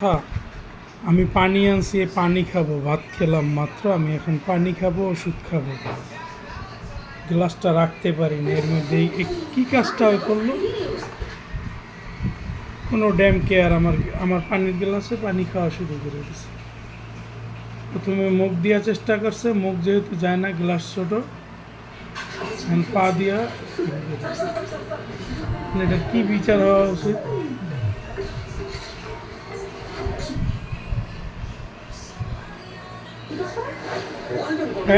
হ্যাঁ, আমি পানি আনছি, পানি খাবো। ভাত খেলাম মাত্র, আমি এখন পানি খাবো, ওষুধ খাবো। গ্লাসটা রাখতে পারিনি, এর মধ্যে কি কাজটা করলো? কোনো ড্যাম কেয়ার আমার পানির গ্লাসে পানি খাওয়া শুরু করে দিছে। প্রথমে মুখ দেওয়ার চেষ্টা করছে, মুখ যেহেতু যায় না, গ্লাস ছোট, এখন পা দিয়া। এটা কি বিচার হওয়া উচিত?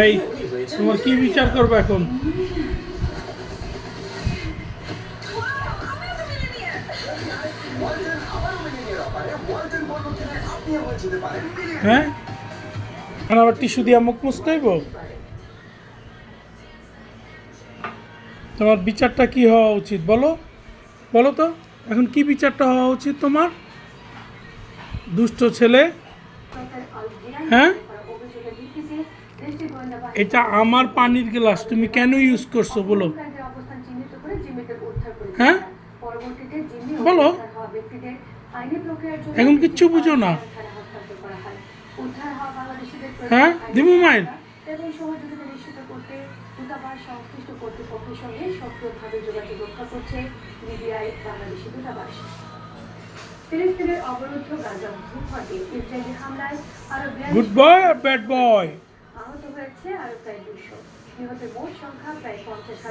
এই, তোমার কি বিচার করবো এখন? হ্যাঁ, আবার টিস্যু দিয়া মুখ মুছতে হইব? তোমার বিচারটা কি হওয়া উচিত বলো? বলো তো, এখন কি বিচারটা হওয়া উচিত তোমার? দুষ্ট ছেলে। হ্যাঁ, এটা আমার পানির গ্লাস, তুমি কেন ইউজ করছো বলো? হ্যাঁ বলো, এখন কিচ্ছু বুঝো না। হ্যাঁ, দিবু মায়ের। দূতাবাস সংশ্লিষ্ট কর্তৃপক্ষের সঙ্গে সক্রিয়ভাবে যোগাযোগ রক্ষা করছে লিবিয়ায় বাংলাদেশি দূতাবাস। ফিলিস্তিনের অবরুদ্ধ গাজা ভূখণ্ডে ইসরায়েলি হামলায় আরো গুড বয় আর ব্যাড বয় আহত হয়েছে আরো প্রায় 200। নিহতের মোট সংখ্যা প্রায় 50,000।